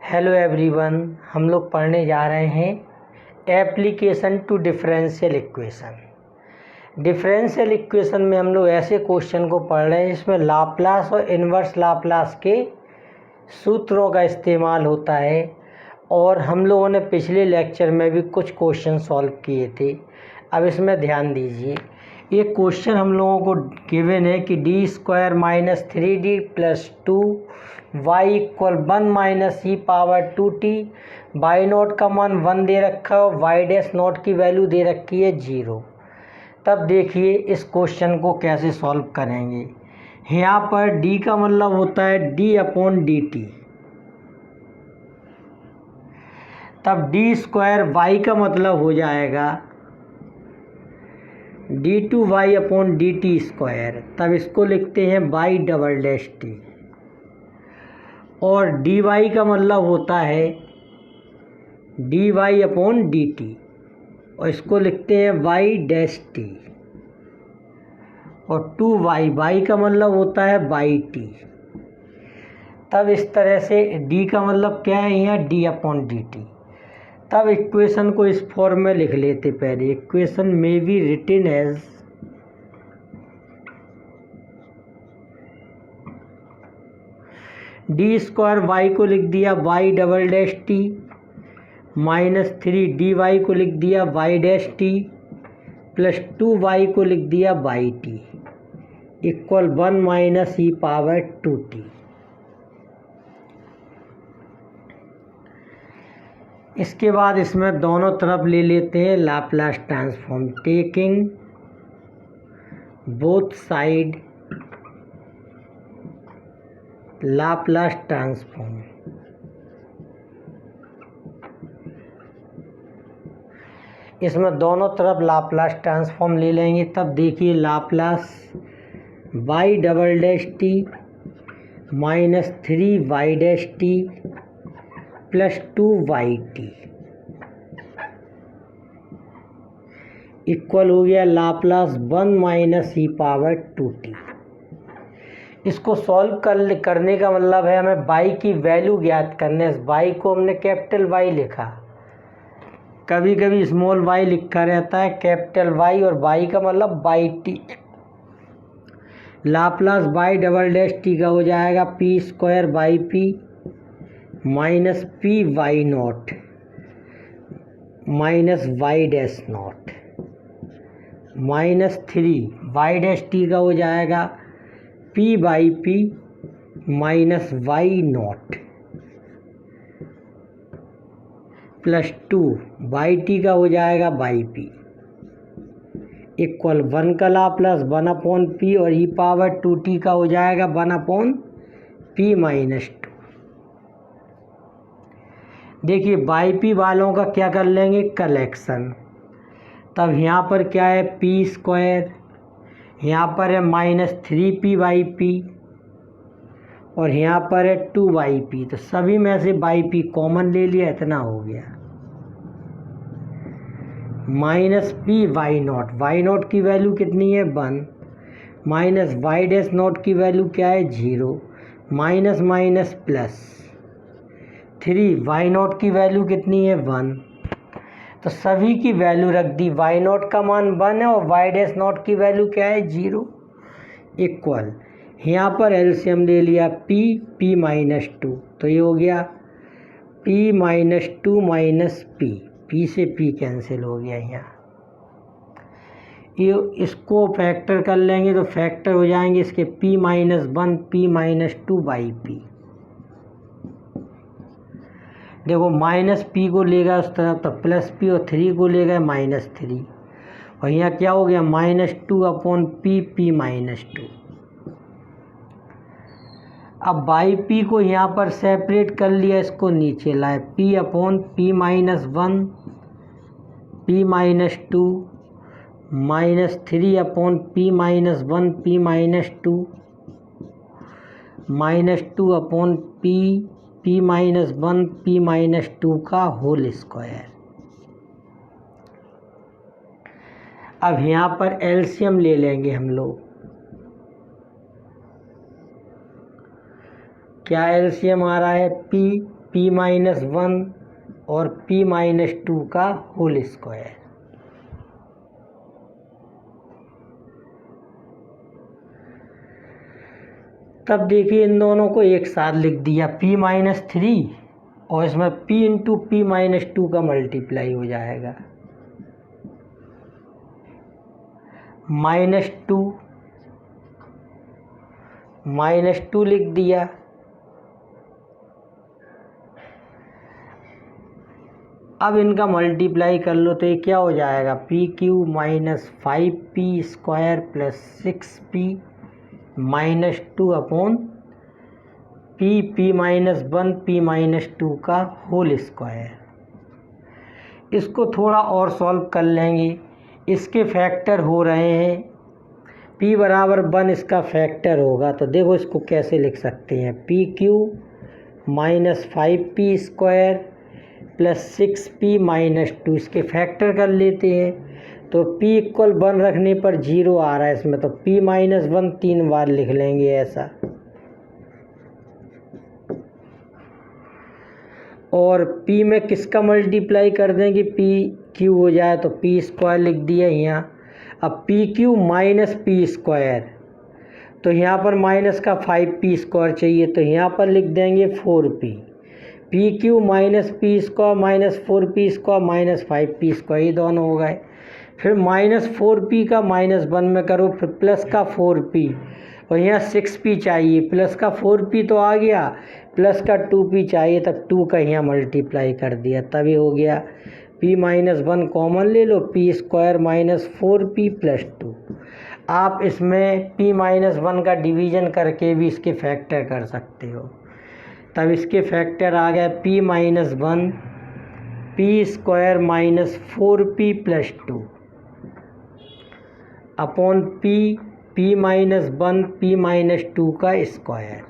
Hello everyone, हम लोग पढ़ने जा रहे हैं application to differential equation. Differential equation में हम लोग ऐसे क्वेश्चन को पढ़ रहे हैं जिसमें लाप्लास और इन्वर्स लाप्लास के सूत्रों का इस्तेमाल होता है। और हम लोगों ने पिछले लेक्चर में भी कुछ क्वेश्चन सॉल्व किए थे। अब इसमें ध्यान दीजिए, ये क्वेश्चन हम लोगों को गिवन है कि D square minus 3d plus 2y equal 1 minus e power 2t, by note का मान 1 दे रखा है और वाई डैश नोट की वैल्यू दे रखी है 0। तब देखिए इस क्वेश्चन को कैसे सॉल्व करेंगे। यहाँ पर d का मतलब होता है d/dt, तब डी स्क्वायर वाई का मतलब हो जाएगा d/dt स्क्वायर, तब इसको लिखते हैं बाई डबल डैश टी। और dy का मतलब होता है dy/dt और इसको लिखते हैं y डैश टी। और 2y का मतलब होता है बाई टी। तब इस तरह से d का मतलब क्या है यहाँ d/dt। तब इक्वेशन को इस फॉर्म में लिख लेते। पहले इक्वेशन में be written as D square Y को लिख दिया y double dash t minus 3dy को लिख दिया Y dash T plus 2y को लिख दिया by t equal 1 minus e power 2t। इसके बाद इसमें दोनों तरफ ले लेते हैं Laplace transform, taking both side Laplace transform. इसमें दोनों तरफ लाप्लास ट्रांसफॉर्म ले लेंगे। तब देखिए Laplace y double dash t minus 3y dash T plus 2yt equal हो गया Laplace 1 minus e power 2t। इसको सॉल्व करने का मतलब है हमें y की वैल्यू ज्ञात करने। y को हमने कैपिटल Y लिखा, कभी कभी स्मॉल y लिखा रहता है कैपिटल Y, और y का मतलब by t. Laplace y double dash T का हो जाएगा P square by P minus P Y naught minus Y dash naught minus 3y dash T का हो जाएगा p by P minus y naught plus 2y का हो जाएगा by P equal 1 का लाप्लास 1/p और ई पावर 2t का हो जाएगा 1/p माइनस 2। देखिए बाई पी वालों का क्या कर लेंगे, कलेक्शन। तब यहाँ पर क्या है पी स्क्वायर, यहाँ पर है माइनस 3p/p और यहाँ पर है 2yp। तो सभी में से बाई पी कॉमन ले लिया, इतना हो गया minus P Y naught. Y naught की वैल्यू कितनी है 1 माइनस वाई डैश नॉट की वैल्यू क्या है 0 minus minus plus 3y naught की वैल्यू कितनी है 1। तो सभी की वैल्यू रख दी। y नॉट का मान 1 है और y डैश नॉट की वैल्यू क्या है 0 इक्वल, यहाँ पर एलसीएम ले लिया p माइनस 2। तो ये हो गया p माइनस 2 माइनस p से p कैंसिल हो गया। यहाँ ये इसको फैक्टर कर लेंगे तो फैक्टर हो जाएंगे इसके p minus 1 p minus 2 by p। देखो माइनस p को लेगा उस तरफ तो प्लस p और 3 को लेगा माइनस 3 और यहाँ क्या हो गया माइनस 2/p p माइनस 2। अब बाई p को यहाँ पर सेपरेट कर लिया, इसको नीचे लाए p/p minus 1 p minus 2 minus 3/p minus 1 p minus 2 minus 2/p p minus 1 p minus 2 का होल स्क्वायर। अब यहाँ पर एलसीएम ले लेंगे हम लोग। क्या एलसीएम आ रहा है p p-1 और p-2 का होल स्क्वायर। तब देखिए इन दोनों को एक साथ लिख दिया, p-3 और इसमें p इंटू p-2 का मल्टीप्लाई हो जाएगा, -2 लिख दिया। अब इनका मल्टीप्लाई कर लो तो ये क्या हो जाएगा, PQ -5p² plus 6p -2 upon p-1 p-2 का होल स्क्वायर। इसको थोड़ा और सॉल्व कर लेंगे, इसके फैक्टर हो रहे हैं, p बराबर 1 इसका फैक्टर होगा, तो देखो इसको कैसे लिख सकते हैं, PQ -5p² प्लस 6p-2 इसके फैक्टर कर लेते हैं, तो p इक्वल 1 रखने पर 0 आ रहा है इसमें, तो p-1 3 बार लिख लेंगे ऐसा, और p में किसका मल्टीप्लाई कर देंगे, PQ हो जाए तो p² लिख दिया यहाँ। अब PQ -p², तो यहाँ पर माइनस का 5p² चाहिए, तो यहाँ पर लिख देंगे 4p। PQ -p² -4p² -5p², ये दोनों हो गए। फिर -4p का -1 में करो, फिर प्लस का 4p, और यहाँ 6p चाहिए, प्लस का 4p तो आ गया, प्लस का 2p चाहिए, तब 2 का यहाँ मल्टीप्लाई कर दिया, तभी हो गया। p-1 कॉमन ले लो, p² -4p + 2। आप इसमें p-1 का डिवीज़न करके भी इसके फैक्टर कर सकते हो, तब इसके फैक्टर आ गए p-1 p² -4p + 2 upon p-1 p-2 का स्क्वायर।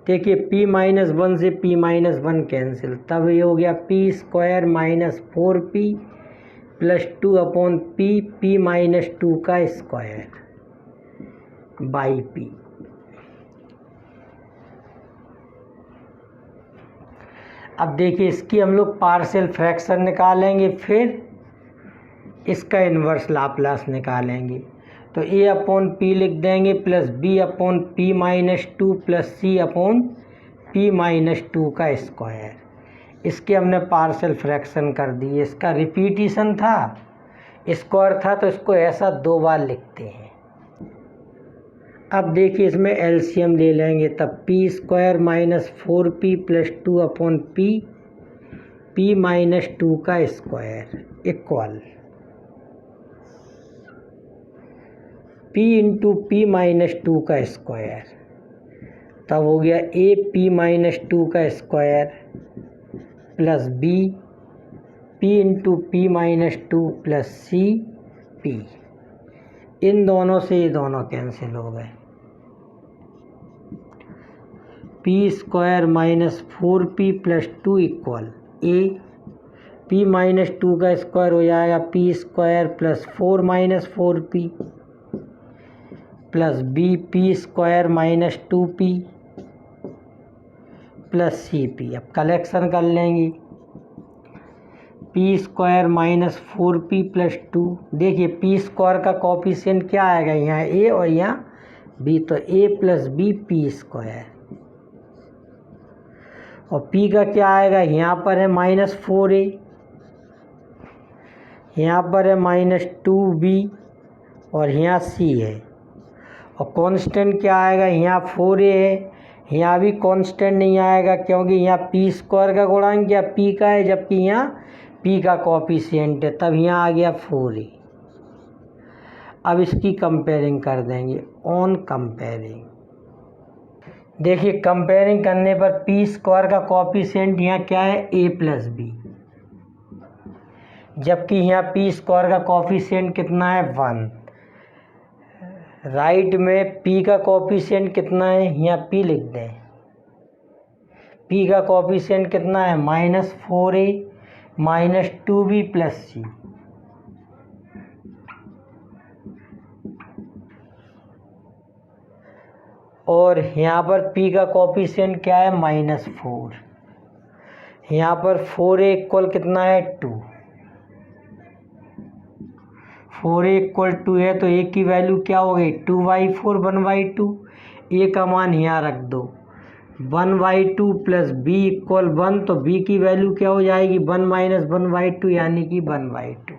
देखिए p-1 से p-1 कैंसिल, तब ये हो गया p² -4p + 2 अपॉन p-2 का स्क्वायर बाई p। अब देखिए इसकी हम लोग पार्शियल फ्रैक्शन निकालेंगे, फिर इसका इन्वर्स लाप्लास निकालेंगे, तो a अपॉन p लिख देंगे plus b upon p-2 plus c upon p-2 का स्क्वायर। इसके हमने पार्शियल फ्रैक्शन कर दिए, इसका रिपीटिशन था, स्क्वायर था, तो इसको ऐसा 2 बार लिखते हैं। अब देखिए इसमें एलसीएम ले लेंगे, तब p² -4p + 2 अपॉन p-2 का square equal p into p-2 का स्क्वायर, तब हो गया a p-2 का square plus b p into p-2 plus c p। इन दोनों से ये दोनों कैंसिल हो गए, p² -4p + 2 equal a p-2 का स्क्वायर हो जाएगा p² + 4 - 4p plus b p² -2p plus cp। अब कलेक्शन कर लेंगे, p² -4p + 2, देखिए p² का कोफिशिएंट क्या आएगा, यहाँ a और यहाँ b, तो a + b p², और p का क्या आएगा, यहाँ पर है -4a, यहाँ पर है -2b और यहाँ c है, और कांस्टेंट क्या आएगा, यहाँ 4a है, यहाँ भी कांस्टेंट नहीं आएगा क्योंकि यहाँ p² का गुणांक या p का है, जबकि यहाँ p का कोफिशिएंट है, तब यहाँ आ गया 4a। अब इसकी कंपेयरिंग कर देंगे, ऑन कंपेयरिंग देखिए कंपेयरिंग करने पर p² का कोफिशिएंट यहाँ क्या है, a + b, जबकि यहाँ p² का कोफिशिएंट कितना है, 1। राइट में p का कोफिशिएंट कितना है, यहाँ p लिख दें, p का कोफिशिएंट कितना है, -4a -2b प्लस c। और यहाँ पर p का कोफिशिएंट क्या है -4, यहाँ पर 4a इक्वल कितना है 2, 4a इक्वल 2 है तो a की वैल्यू क्या हो गई 2/4 1/2, a का मान यहाँ रख दो 1/2 प्लस b इक्वल 1, तो b की वैल्यू क्या हो जाएगी 1 - 1/2 यानी कि 1/2।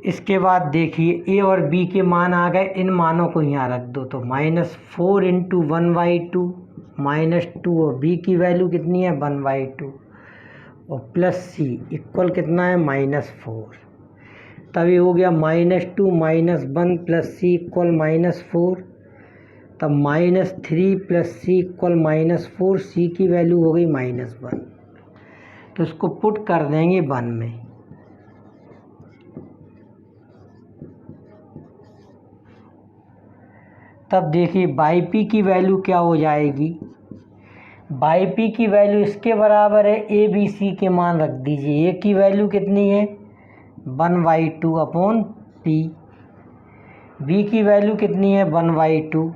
इसके बाद देखिए a और b के मान आ गए, इन मानों को यहाँ रख दो तो -4 × 1/2 -2 और b की वैल्यू कितनी है 1/2 और प्लस c इक्वल कितना है -4, तभी हो गया -2 - 1 प्लस c इक्वल -4, तब -3 प्लस c इक्वल -4, c की वैल्यू हो गई -1, तो इसको पुट कर देंगे 1 में। तब देखिए बाई पी की वैल्यू क्या हो जाएगी, बाई पी की वैल्यू इसके बराबर है ए बी सी के मान रख दीजिए, ए की वैल्यू कितनी है 1/2 अपॉन पी, बी की वैल्यू कितनी है 1/2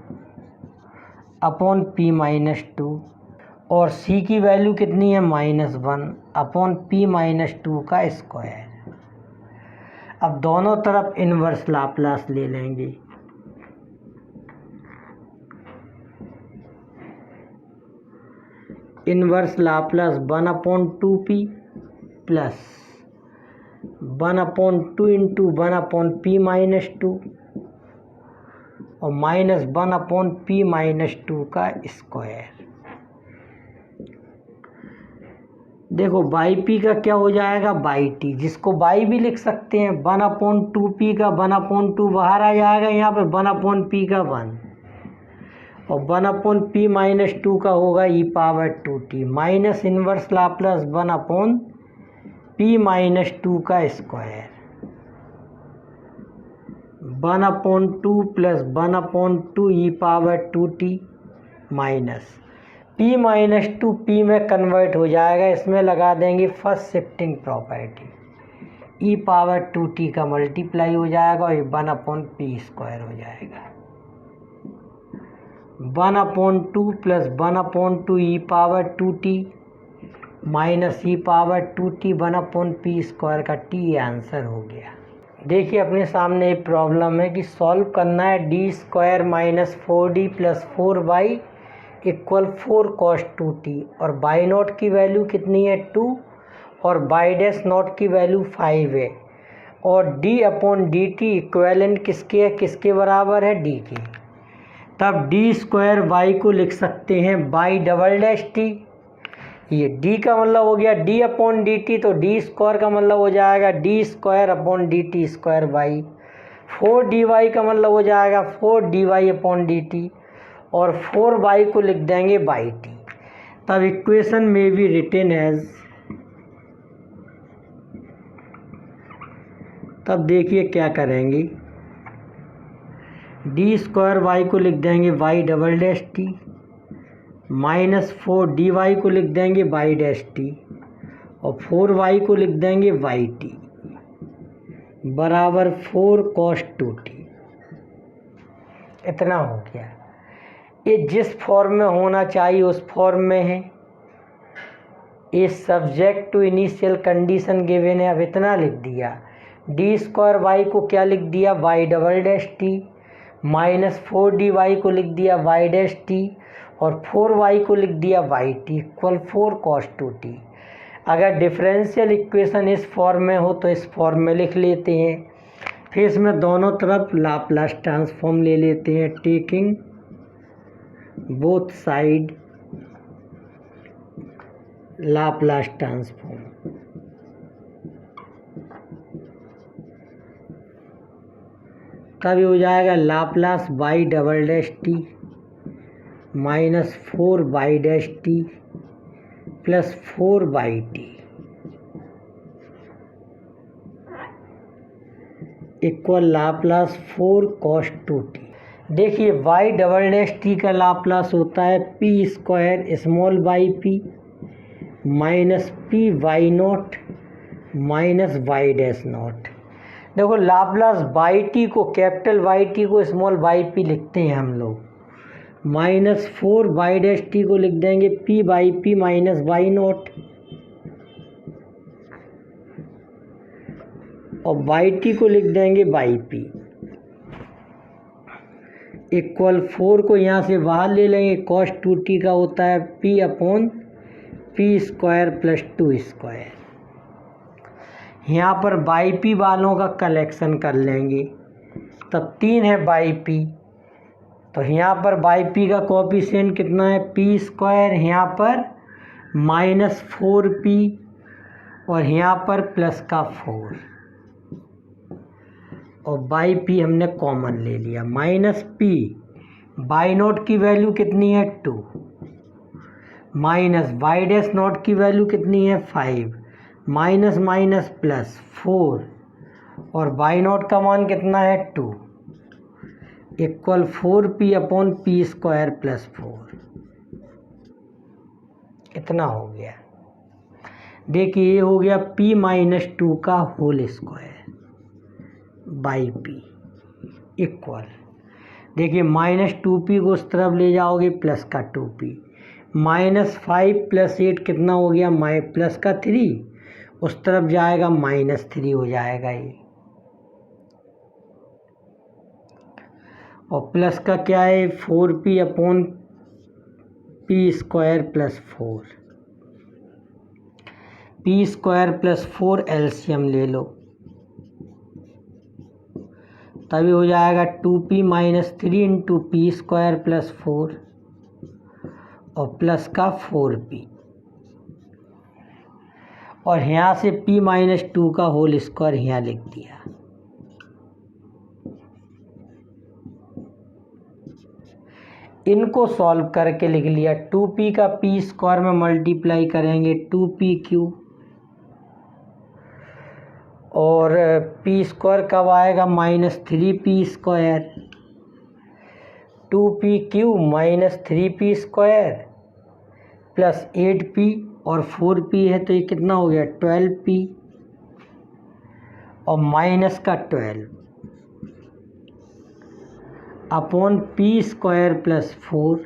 अपॉन पी -2 और सी की वैल्यू कितनी है -1 अपॉन पी -2 का स्क्वायर। अब दोनों तरफ इन्वर्स लाप्लास ले लेंगे, inverse Laplace 1/2p plus 1/2 × 1/p -2 और -1/p -2 का स्क्वायर। देखो बाई पी का क्या हो जाएगा बाई टी, जिसको बाई भी लिख सकते हैं, 1/2p का 1/2 बाहर आ जाएगा, यहाँ पे 1/p का 1 और 1/p -2 का होगा e⁻²t minus inverse Laplace 1/p -2 का square, 1/2 plus 1/2 e⁻²t minus p -2 p में कन्वर्ट हो जाएगा, इसमें लगा देंगे फर्स्ट शिफ्टिंग प्रॉपर्टी, e⁻²t का मल्टीप्लाई हो जाएगा और 1/p² हो जाएगा, 1/2 plus 1/2 e⁻²t minus e⁻²t 1/p² का t, ये आंसर हो गया। देखिए अपने सामने एक प्रॉब्लम है कि सॉल्व करना है d² - 4d + 4y = 4 cos 2t और बाई नॉट की वैल्यू कितनी है 2 और बाई डैश नॉट की वैल्यू 5 है और d/dt इक्वेलेंट किसके है, किसके बराबर है d के, तब d² y को लिख सकते हैं बाई डबल डैश t, ये d का मतलब हो गया d/dt, तो d² का मतलब हो जाएगा d²/dt² y, 4dy का मतलब हो जाएगा 4dy/dt और 4y को लिख देंगे बाई टी। तब इक्वेशन में भी रिटन एज, तब देखिए क्या करेंगे, d² y को लिख देंगे y double dash t minus 4dy को लिख देंगे y डैश टी और 4y को लिख देंगे y टी बराबर 4 cos 2t। इतना हो गया, ये जिस फॉर्म में होना चाहिए उस फॉर्म में है, ये subject to initial condition given है, अब इतना लिख दिया, d² y को क्या लिख दिया y double dash t minus 4dy को लिख दिया y डैश टी और 4y को लिख दिया y T equal 4 cos 2t। अगर डिफरेंशियल इक्वेशन इस फॉर्म में हो तो इस फॉर्म में लिख लेते हैं, फिर इसमें दोनों तरफ लाप्लास ट्रांसफॉर्म ले लेते हैं, taking both side Laplace transform, तब हो जाएगा Laplace y double dash t minus 4y dash T plus 4y t equal Laplace 4 cos 2t। देखिए y डबल डैश टी का लाप्लास होता है p² small by p minus P Y naught minus Y dash naught. देखो Laplace by t को capital y t को small y p लिखते हैं हम लोग, -4 बाई डैश टी को लिख देंगे P by P minus by naught, और बाई टी को लिख देंगे बाई P इक्वल 4 को यहाँ से बाहर ले लेंगे। cos 2t का होता है P upon P square plus 2 square. यहाँ पर बाई P वालों का कलेक्शन कर लेंगे, तब 3 है बाई P, तो यहाँ पर बाई P का कोफिशिएंट कितना है P स्क्वायर, यहाँ पर -4P और यहाँ पर प्लस का 4, और बाई P हमने कॉमन ले लिया। -P बाई नोट की वैल्यू कितनी है 2, माइनस बाई डैश नोट की वैल्यू कितनी है 5, माइनस माइनस प्लस 4, और बाई नोट का मान कितना है 2 equal 4P upon P square plus 4। इतना हो गया। देखिए ये हो गया P माइनस 2 का whole square by P equal, देखिए -2P को उस तरफ ले जाओगे प्लस का 2P, -5 प्लस 8 कितना हो गया प्लस का 3, उस तरफ जाएगा -3 हो जाएगा ये, और प्लस का क्या है 4P upon P square plus 4, P square plus 4 LCM ले लो, तभी हो जाएगा 2P minus 3 into P square plus 4 और प्लस का 4P, और यहाँ से P माइनस 2 का होल स्क्वायर यहाँ लिख दिया। इनको सॉल्व करके लिख लिया, 2P का P स्क्वायर में मल्टीप्लाई करेंगे 2PQ, और P स्क्वायर कब आएगा -3P square, 2PQ -3P square plus 8P और 4P है, तो ये कितना हो गया 12P और माइनस का 12 अपॉन P स्क्वायर प्लस 4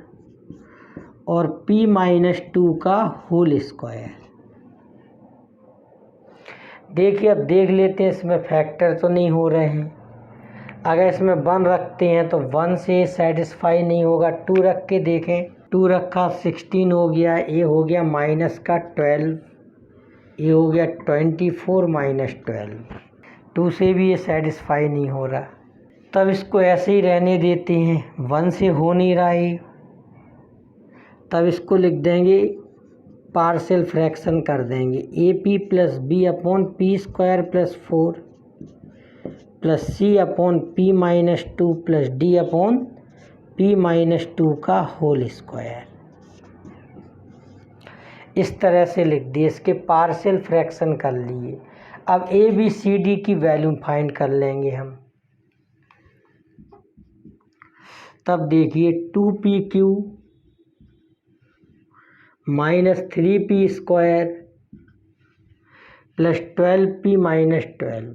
और P माइनस 2 का होल स्क्वायर। देखिए अब देख लेते हैं इसमें फैक्टर तो नहीं हो रहे हैं। अगर इसमें 1 रखते हैं तो 1 से सेटिस्फाई नहीं होगा, 2 रख के देखें, 2 रखा 16 हो गया, ये हो गया माइनस का 12, ये हो गया 24 माइनस 12, 2 से भी ये सेटिस्फाई नहीं हो रहा, तब इसको ऐसे ही रहने देते हैं। 1 से हो नहीं रहा है, तब इसको लिख देंगे पार्शियल फ्रैक्शन कर देंगे, AP plus B upon P square plus 4 plus C upon P minus 2 plus D upon P minus 2 का होल स्क्वायर। इस तरह से लिख दिए, इसके पार्शियल फ्रैक्शन कर लिए। अब ABCD की वैल्यू फाइंड कर लेंगे हम। तब देखिए 2PQ minus 3P square plus 12P minus 12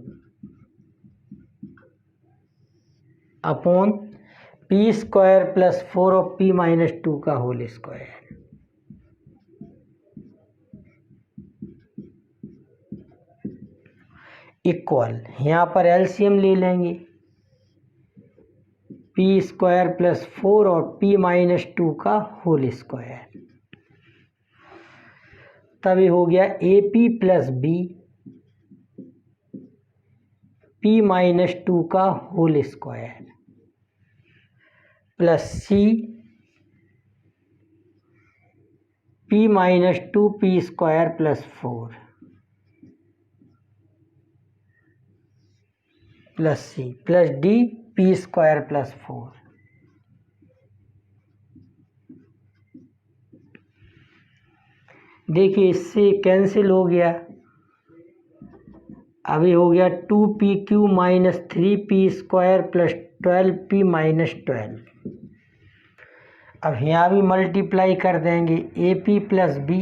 upon P square plus 4 और P माइनस 2 का होल स्क्वायर। इक्वल, यहाँ पर एलसीएम ले लेंगे, P स्क्वायर प्लस 4 और P माइनस 2 का होल स्क्वायर, तभी हो गया AP plus B P minus 2 का whole square plus C P minus 2P square plus 4 plus C plus D P square plus 4। देखिए इससे कैंसिल हो गया, अभी हो गया 2PQ minus 3P square plus 12P minus 12। अब यहाँ भी मल्टीप्लाई कर देंगे, AP plus B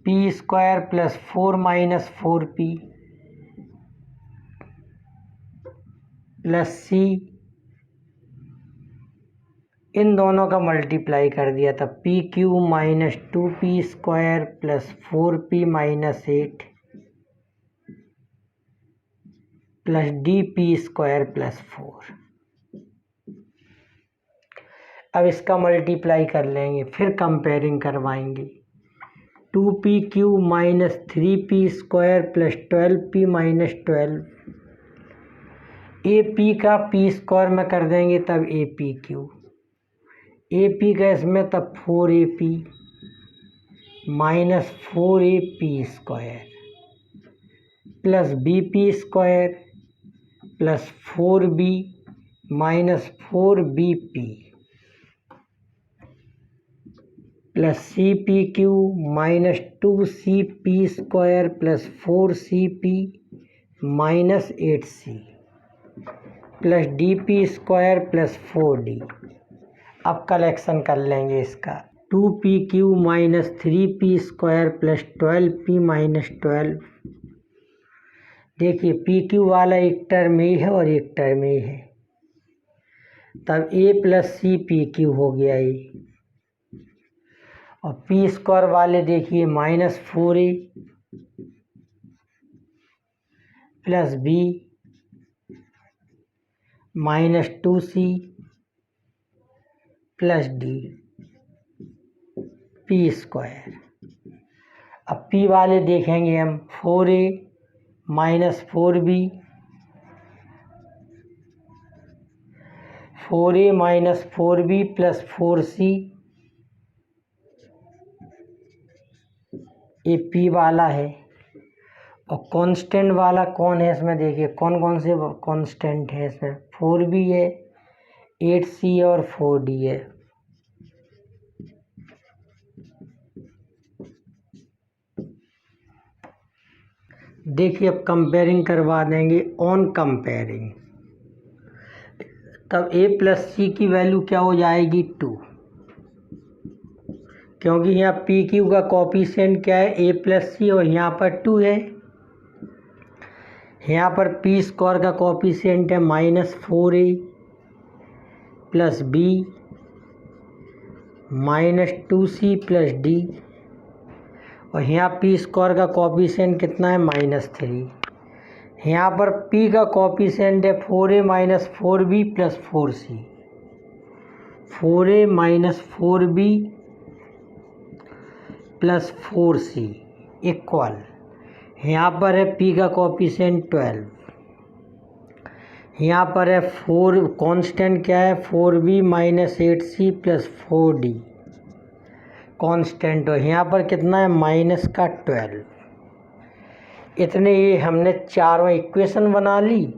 P square plus 4 minus 4P plus C इन दोनों का मल्टीप्लाई कर दिया था, P Q minus 2p square plus 4p minus 8 plus D square plus 4। अब इसका मल्टीप्लाई कर लेंगे, फिर कंपेयरिंग करवाएंगे। 2p Q minus 3p square plus 12p minus 12। AP का p स्क्वायर में कर देंगे तब AP क्यू, AP का इसमें तब 4AP minus 4AP square plus BP square plus 4B minus 4BP plus CP Q minus 2CP square plus 4CP minus 8C plus DP square plus 4D। अब collection कर लेंगे इसका। 2p Q minus 3p square plus 12p minus 12। देखिए P Q वाला एक term ही है और एक टर्म ही है, तब a plus c p q हो गया ये। और पी स्क्वायर वाले देखिए minus 4a plus b minus 2c plus d p square. अब p वाले देखेंगे हम 4a minus 4b, 4a minus 4b plus 4c, ये p वाला है। और कांस्टेंट वाला कौन है इसमें, देखिए कौन कौन से कांस्टेंट है इसमें, 4b है, 8c और 4d है। देखिए अब कंपेयरिंग करवा देंगे। ऑन कंपेयरिंग तब a प्लस सी की वैल्यू क्या हो जाएगी 2, क्योंकि यहाँ पी क्यू का कोफिशिएंट क्या है a प्लस सी और यहाँ पर 2 है। यहाँ पर पी स्क्वायर का कोफिशिएंट है minus 4a plus b minus 2c plus d, और यहाँ पी स्क्वायर का कोफिशिएंट कितना है माइनस 3। यहाँ पर p का कोफिशिएंट है 4a minus 4b plus 4c, 4a minus 4b plus 4c equal, यहाँ पर है p का कोफिशिएंट 12, यहाँ पर है 4 कांस्टेंट क्या है 4b minus 8c plus 4d constant, और यहाँ पर कितना है माइनस का 12। इतने ये हमने चारों इक्वेशन बना ली।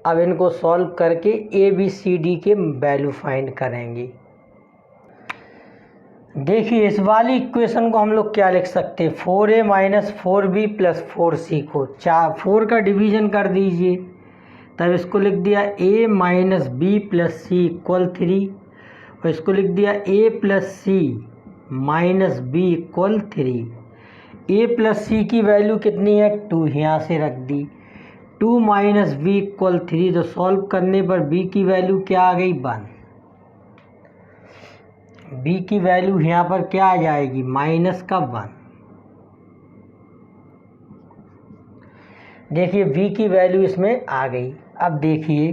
अब इनको सॉल्व करके ABCD के वैल्यू फाइंड करेंगे। देखिए इस वाली इक्वेशन को हम लोग क्या लिख सकते हैं, 4a minus 4b plus 4c को 4 का डिवीजन कर दीजिए, तब इसको लिख दिया a minus b plus C equal 3, और इसको लिख दिया a plus C minus b equal 3। a plus C की वैल्यू कितनी है 2, यहाँ से रख दी, 2 माइनस b इक्वल 3, तो सॉल्व करने पर b की वैल्यू क्या आ गई 1। b की वैल्यू यहाँ पर क्या आ जाएगी माइनस का 1। देखिए b की वैल्यू इसमें आ गई। अब देखिए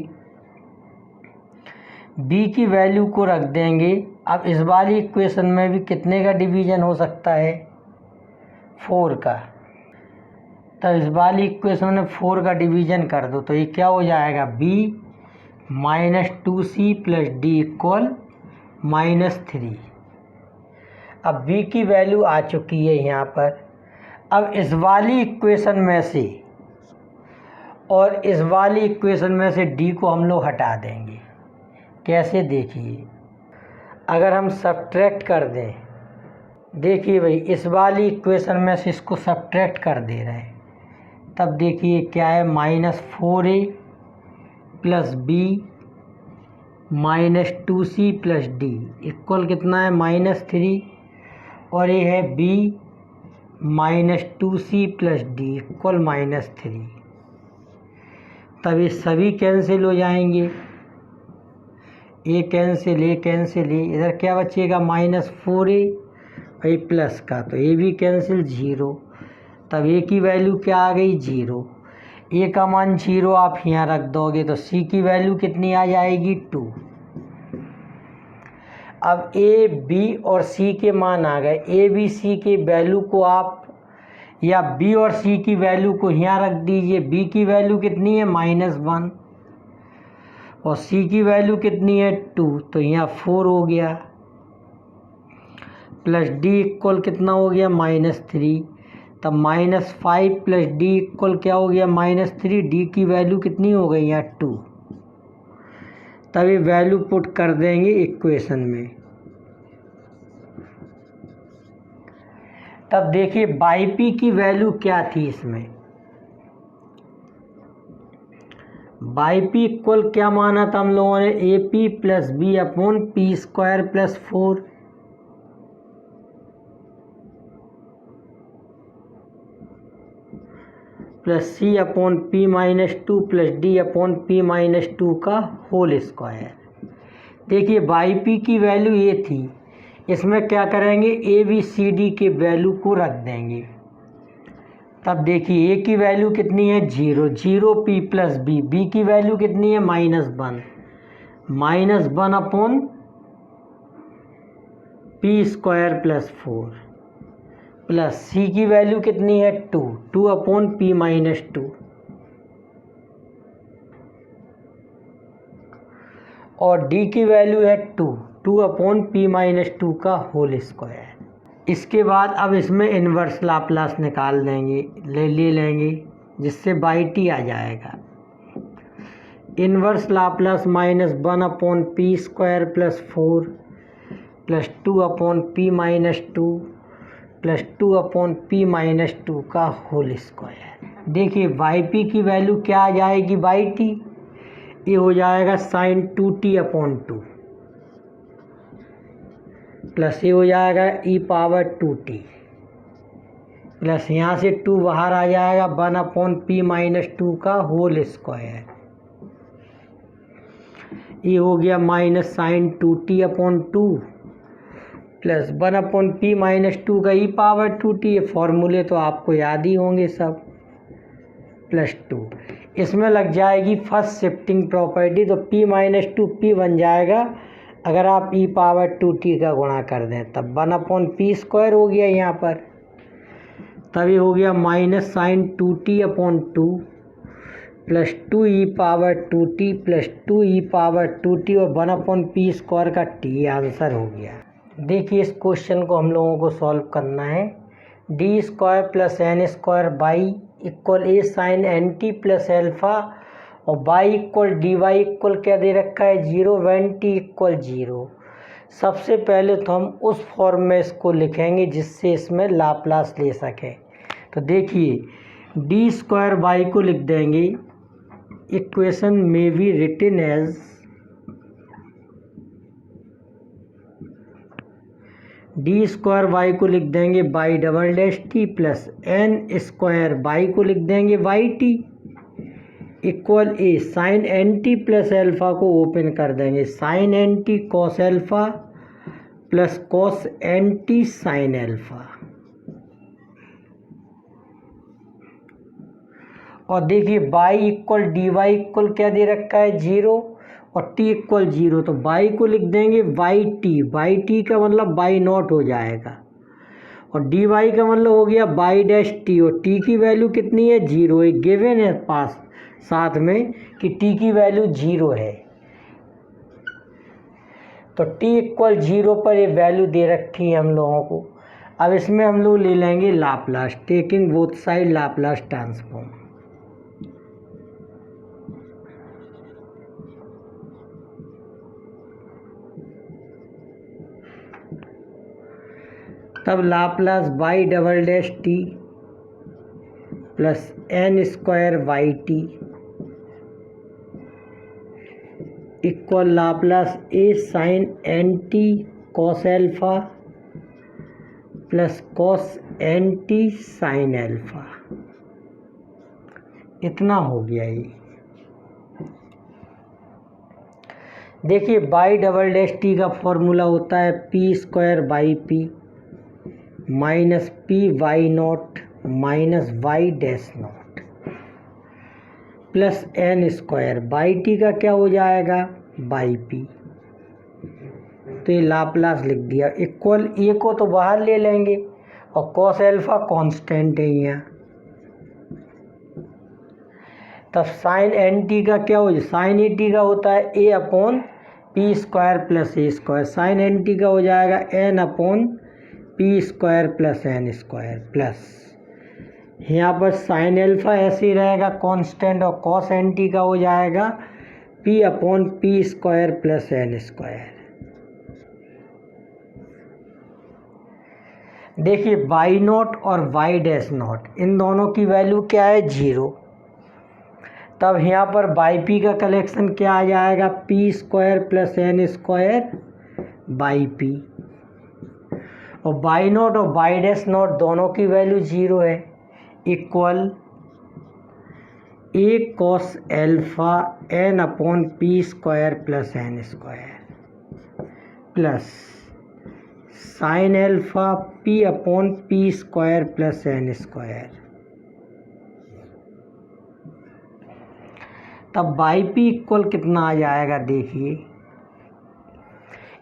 b की वैल्यू को रख देंगे। अब इस वाली इक्वेशन में भी कितने का डिवीजन हो सकता है 4 का, तब इस वाली इक्वेशन में 4 का डिवीजन कर दो, तो ये क्या हो जाएगा b minus 2c plus D equal minus 3। अब b की वैल्यू आ चुकी है यहाँ पर। अब इस वाली इक्वेशन में से और इस वाली इक्वेशन में से d को हम लोग हटा देंगे। कैसे, देखिए अगर हम सब्ट्रैक्ट कर दें, देखिए भाई इस वाली इक्वेशन में से इसको सब्ट्रैक्ट कर दे रहे हैं, तब देखिए क्या है minus 4a plus b minus 2c plus d equal कितना है माइनस 3, और ये है b minus 2c plus D equal minus 3। तब ये सभी कैंसिल हो जाएंगे, ए कैंसिल ए, इधर क्या बचेगा -4a ए प्लस का, तो ए भी कैंसिल 0, तब ए की वैल्यू क्या आ गई 0। ए का मान 0 आप यहाँ रख दोगे तो सी की वैल्यू कितनी आ जाएगी 2। अब ए बी और सी के मान आ गए, ए बी सी के वैल्यू को आप या बी और सी की वैल्यू को यहाँ रख दीजिए। बी की वैल्यू कितनी है -1 और सी की वैल्यू कितनी है 2, तो यहाँ 4 हो गया, प्लस डी इक्वल कितना हो गया -3, तब -5 प्लस डी इक्वल क्या हो गया -3। डी की वैल्यू कितनी हो गई यहाँ 2, तब ये वैल्यू पुट कर देंगे इक्वेशन में। तब देखिए बाई पी की वैल्यू क्या थी इसमें, बाई पी इक्वल क्या माना था हम लोगों ने, a p plus b upon P square plus 4, plus c upon p -2 plus d upon p -2 का होल स्क्वायर। देखिए बाई पी की वैल्यू ये थी, इसमें क्या करेंगे ए बी सी डी के वैल्यू को रख देंगे। तब देखिए ए की वैल्यू कितनी है 0, 0 पी प्लस बी, बी की वैल्यू कितनी है -1 upon P square plus 4, plus C की वैल्यू कितनी है 2 अपॉन पी -2, और डी की वैल्यू है 2 अपॉन पी -2 का होल स्क्वायर। इसके बाद अब इसमें इन्वर्स लाप्लास निकाल देंगे, ले लेंगे, जिससे बाई टी आ जाएगा। Inverse Laplace -1 upon P square plus 4 plus 2 upon p -2 plus 2 upon p -2 का होल स्क्वायर। देखिए बाई पी की वैल्यू क्या आ जाएगी बाई टी, ये हो जाएगा sin 2t अपॉन 2, प्लस ये हो जाएगा e पावर 2t, प्लस यहाँ से 2 बाहर आ जाएगा 1 अपॉन पी -2 का होल स्क्वायर, ये हो गया sin 2t upon 2 plus 1 upon p -2 का e पावर 2t। ये फॉर्मूले तो आपको याद ही होंगे सब, प्लस 2 इसमें लग जाएगी फर्स्ट शिफ्टिंग प्रॉपर्टी, तो p -2 p बन जाएगा अगर आप e पावर 2t का गुणा कर दें, तब 1 अपॉन पी स्क्वायर हो गया यहाँ पर, तभी हो गया sin 2t upon 2 plus 2 e power 2t plus 2 e power 2t और 1 अपॉन पी स्क्वायर का t आंसर हो गया। देखिए इस क्वेश्चन को हम लोगों को सॉल्व करना है। D square plus N square Y equal A sine N T plus alpha और Y equal D Y equal क्या दे रखा है 0, वेन टी इक्वल 0। सबसे पहले तो हम उस फॉर्म में इसको लिखेंगे जिससे इसमें लाप्लास ले सकें। तो देखिए डी स्क्वायर बाई को लिख देंगे, इक्वेशन में be written as D square Y को लिख देंगे Y double dash T plus N square Y को लिख देंगे Y T equal A sine N T plus alpha को ओपन कर देंगे, sine N T cos alpha plus cos N T sine alpha. और देखिए Y equal D Y equal क्या दे रखा है 0 और t इक्वल 0, तो बाई को लिख देंगे बाई टी का मतलब बाई नॉट हो जाएगा और डी वाई का मतलब हो गया बाई डैश टी, और t की वैल्यू कितनी है 0, एक गिवन है पास साथ में कि t की वैल्यू 0 है, तो t इक्वल 0 पर ये वैल्यू दे रखी है हम लोगों को। अब इसमें हम लोग ले लेंगे Laplace, taking both side Laplace transform. तब Laplace Y double dash T plus N square Y T equal Laplace A sine N T cos alpha plus cos N T sine alpha. इतना हो गया ये। देखिए बाई डबल डैश टी का formula होता है P square by P minus P Y naught minus Y dash naught plus N square Y T का क्या हो जाएगा बाई पी। तो ये लाप्लास लिख दिया इक्वल ए को तो बाहर ले लेंगे और कॉस एल्फा कांस्टेंट है यहाँ। तब साइन एन टी का क्या हो साइन ए टी का होता है a upon P square plus a square. Sine N t का हो जाएगा n upon P square plus N square plus यहाँ पर साइन एल्फा ऐसे ही रहेगा कांस्टेंट और कॉस एन टी का हो जाएगा p upon P square plus N square. देखिए वाई नॉट और वाई डैश नॉट इन दोनों की वैल्यू क्या है 0। तब यहाँ पर बाई पी का कलेक्शन क्या आ जाएगा P square plus N square by P और बाई नॉट और बाई डैश नॉट दोनों की वैल्यू 0 है equal A cos alpha N upon P square plus N square plus sine alpha P upon P square plus N square. तब Y P equal कितना आ जाएगा देखिए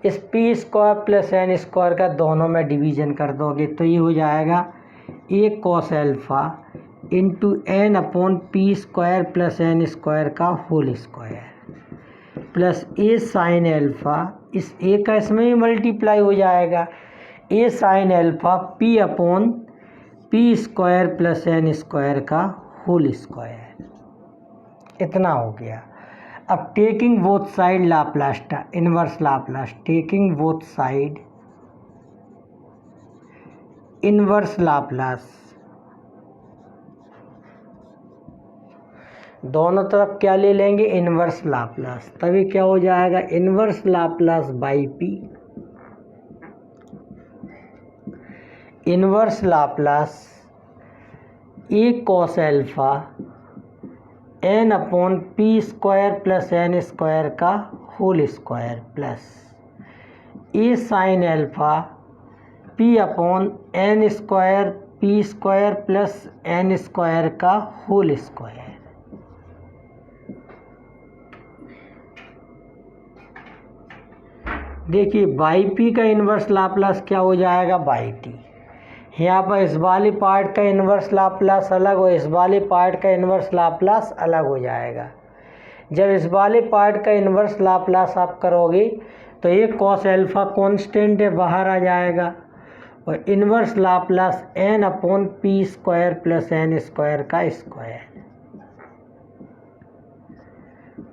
इस P square plus N square का दोनों में डिवीजन कर दोगे तो ये हो जाएगा A cos alpha into N upon P square plus N square का होल स्क्वायर प्लस ए साइन एल्फा इस ए का इसमें ही मल्टीप्लाई हो जाएगा A sine alpha P upon P square plus N square का होल स्क्वायर। इतना हो गया। अब taking both side Laplace inverse Laplace taking both side inverse Laplace दोनों तरफ क्या ले लेंगे इनवर्स लाप्लास तभी क्या हो जाएगा inverse Laplace Y P inverse Laplace A cos alpha N upon P square plus N square का होल स्क्वायर प्लस ए sine alpha P upon N square P square plus N square का whole square. देखिए by P का inverse Laplace क्या हो जाएगा by T. यहाँ पर इस वाले पार्ट का इन्वर्स लाप्लास अलग और इस वाले पार्ट का इन्वर्स लाप्लास अलग हो जाएगा। जब इस वाले पार्ट का इन्वर्स लाप्लास आप करोगे तो ये कॉस एल्फा कांस्टेंट है बाहर आ जाएगा और inverse Laplace n upon P square plus N square का स्क्वायर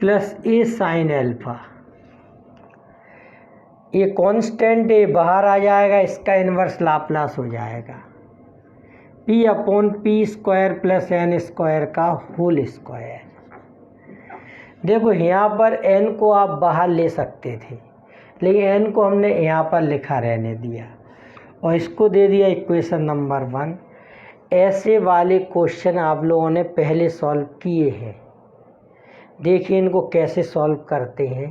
प्लस ए साइन एल्फा ये कांस्टेंट है बाहर आ जाएगा इसका इन्वर्स लाप्लास हो जाएगा p upon P square plus N square का होल स्क्वायर। देखो यहाँ पर एन को आप बाहर ले सकते थे लेकिन एन को हमने यहाँ पर लिखा रहने दिया और इसको दे दिया इक्वेशन नंबर 1। ऐसे वाले क्वेश्चन आप लोगों ने पहले सॉल्व किए हैं। देखिए इनको कैसे सॉल्व करते हैं।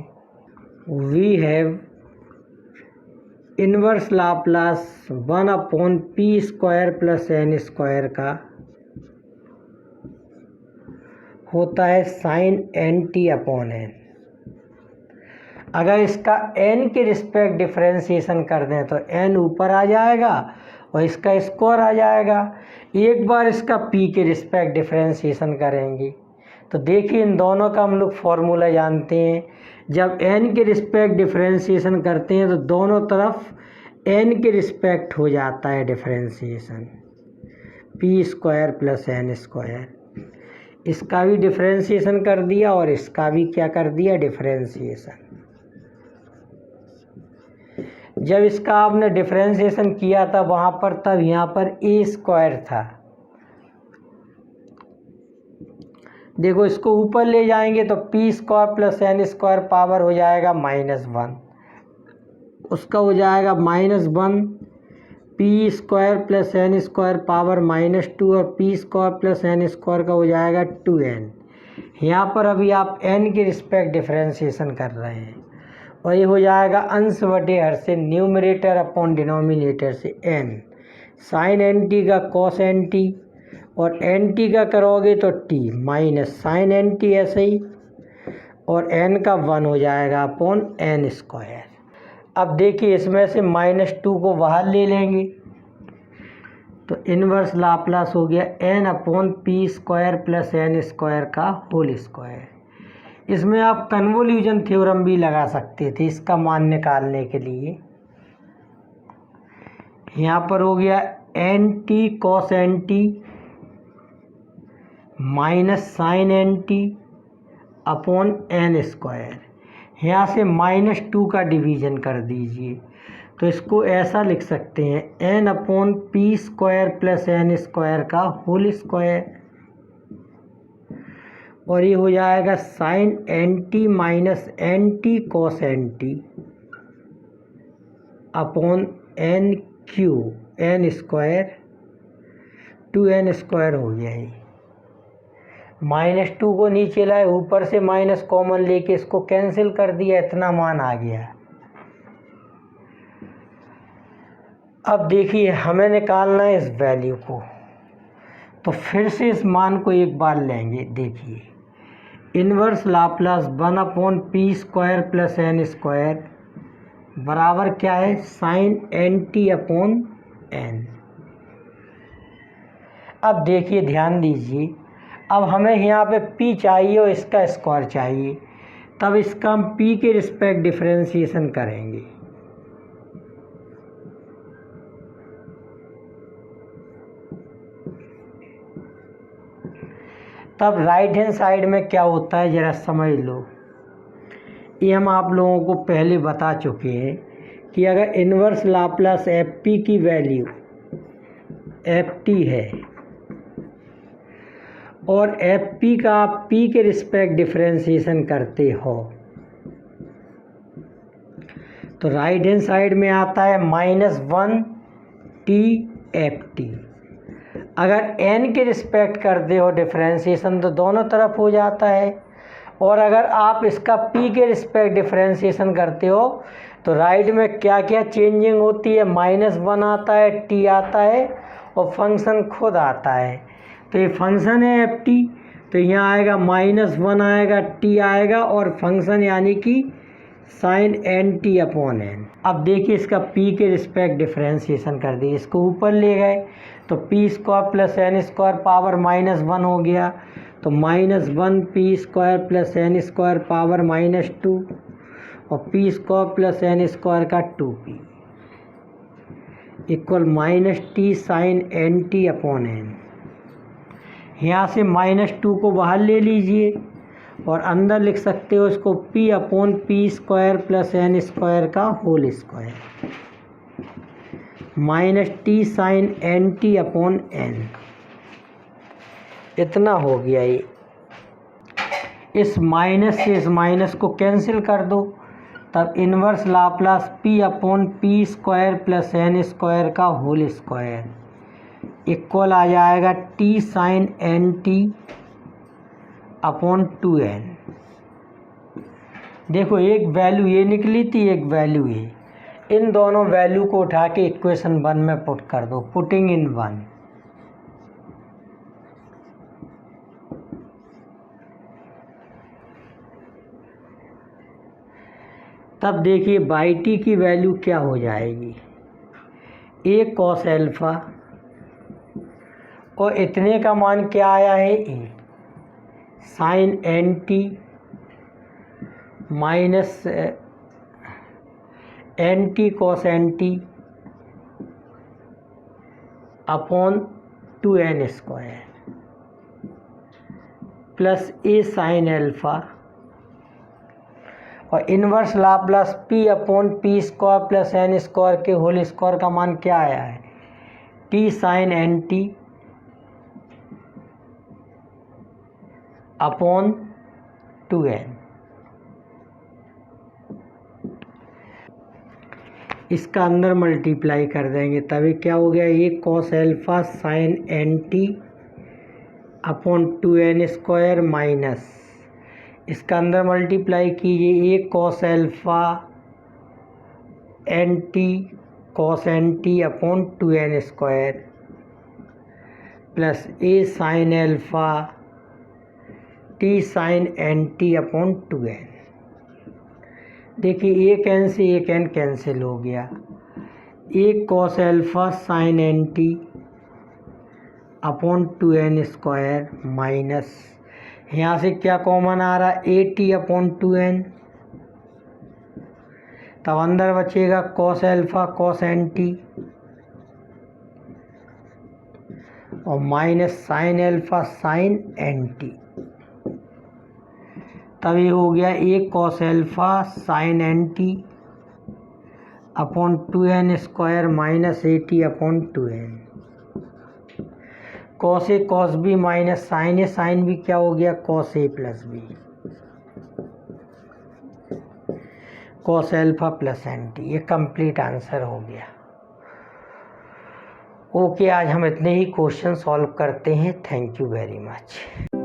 We have inverse Laplace 1 upon P square plus N square का होता है sine N T upon n. अगर इसका n के रिस्पेक्ट डिफरेंशिएशन कर दें तो n ऊपर आ जाएगा और इसका स्क्वायर आ जाएगा। एक बार इसका p के रिस्पेक्ट डिफरेंशिएशन करेंगे तो देखिए इन दोनों का हम लोग फॉर्मूला जानते हैं। जब n के रिस्पेक्ट डिफरेंशिएशन करते हैं तो दोनों तरफ n के रिस्पेक्ट हो जाता है differentiation p square plus N square. इसका भी डिफरेंशिएशन कर दिया और इसका भी क्या कर दिया डिफरेंशिएशन। जब इसका आपने डिफरेंशिएशन किया था वहाँ पर तब यहाँ पर ए स्क्वायर था। देखो इसको ऊपर ले जाएंगे तो p square plus N square power हो जाएगा -1 उसका हो जाएगा -1 p square plus N square power -2 और p square plus N square का हो जाएगा 2n। यहाँ पर अभी आप n के रिस्पेक्ट डिफरेंशिएशन कर रहे हैं और ये हो जाएगा अंश बटे हर से न्यूमरेटर अपॉन डिनोमिनेटर से n, साइन एन टी का कॉस एन टी, और एन टी का करोगे तो t minus sine N t ऐसे ही, और n का 1 हो जाएगा अपॉन n स्क्वायर। अब देखिए इसमें से -2 को बाहर ले लेंगे तो इन्वर्स लाप्लास हो गया n upon P square plus N square का होल स्क्वायर। इसमें आप कन्वोल्यूशन थ्योरम भी लगा सकते थे इसका मान निकालने के लिए। यहाँ पर हो गया n T cos N T minus sine N T upon N square. यहाँ से -2 का डिवीज़न कर दीजिए तो इसको ऐसा लिख सकते हैं n upon P square plus N square का होल स्क्वायर, और ये हो जाएगा sine N T minus N T cos N T upon n q n square 2n square हो गया। ये -2 को नीचे लाए, ऊपर से माइनस कॉमन लेके इसको कैंसिल कर दिया, इतना मान आ गया। अब देखिए हमें निकालना है इस वैल्यू को, तो फिर से इस मान को एक बार लेंगे। देखिए inverse Laplace 1 upon P square plus N square बराबर क्या है, sine N T upon n. अब देखिए ध्यान दीजिए, अब हमें यहाँ पे p चाहिए और इसका स्क्वायर चाहिए, तब इसका हम p के रिस्पेक्ट डिफरेंशिएशन करेंगे। तब राइट हैंड साइड में क्या होता है ज़रा समझ लो। ये हम आप लोगों को पहले बता चुके हैं कि अगर इन्वर्स लाप्लास एफ पी की वैल्यू एफ टी है और एफ पी का आप p के रिस्पेक्ट डिफरेंशिएशन करते हो तो राइट हैंड साइड में आता है -1 टी एफ टी। अगर n के रिस्पेक्ट करते हो डिफरेंशिएशन तो दोनों तरफ हो जाता है, और अगर आप इसका p के रिस्पेक्ट डिफरेंशिएशन करते हो तो राइट में क्या क्या चेंजिंग होती है, -1 आता है, t आता है और फंक्शन खुद आता है। तो ये फंक्शन है एफ टी, तो यहाँ आएगा -1 आएगा, t आएगा और फंक्शन यानी कि sine N T upon n. अब देखिए इसका p के रिस्पेक्ट डिफरेंशिएशन कर दिए, इसको ऊपर ले गए तो p square plus N square power -1 हो गया, तो -1 p square plus N square power -2 और p square plus N square का 2p equal -t sine N T upon n. यहाँ से -2 को बाहर ले लीजिए और अंदर लिख सकते हो इसको p upon P square plus N square का whole square -t sine N T upon N. इतना हो गया ये। इस माइनस से इस माइनस को कैंसिल कर दो, तब inverse Laplace p upon P square plus N square का होल स्क्वायर इक्वल आ जाएगा t sine N T upon 2n। देखो एक वैल्यू ये निकली थी, एक वैल्यू ये, इन दोनों वैल्यू को उठा के इक्वेशन 1 में पुट कर दो, पुटिंग इन 1। तब देखिए बाई टी की वैल्यू क्या हो जाएगी, ए कॉस एल्फा और इतने का मान क्या आया है, A sine N T minus N T cos N T upon 2n square plus A sine alpha और inverse Laplace p upon P square plus N square के होल स्क्वायर का मान क्या आया है, t sine N T upon 2n। इसका अंदर multiply कर देंगे तभी क्या हो गया, ये cos alpha sine N T upon 2n square minus इसका अंदर मल्टीप्लाई कीजिए, A cos alpha N T cos N T upon 2n square plus A sine alpha T sine N T upon 2n। देखिए एक n से एक n cancel हो गया, एक cos alpha sine N T upon 2n square minus यहाँ से क्या कॉमन आ रहा है, ए टी अपॉन 2n, तब अंदर बचेगा cos alpha cos N T और minus sine alpha sine N T, तब ये हो गया एक cos alpha sine N T upon 2n square minus A T upon 2n। Cos A cos B minus sine A sine B क्या हो गया, cos A plus B, cos alpha plus N T. ये complete answer हो गया। Okay, आज हम इतने ही question solve करते हैं। Thank you very much.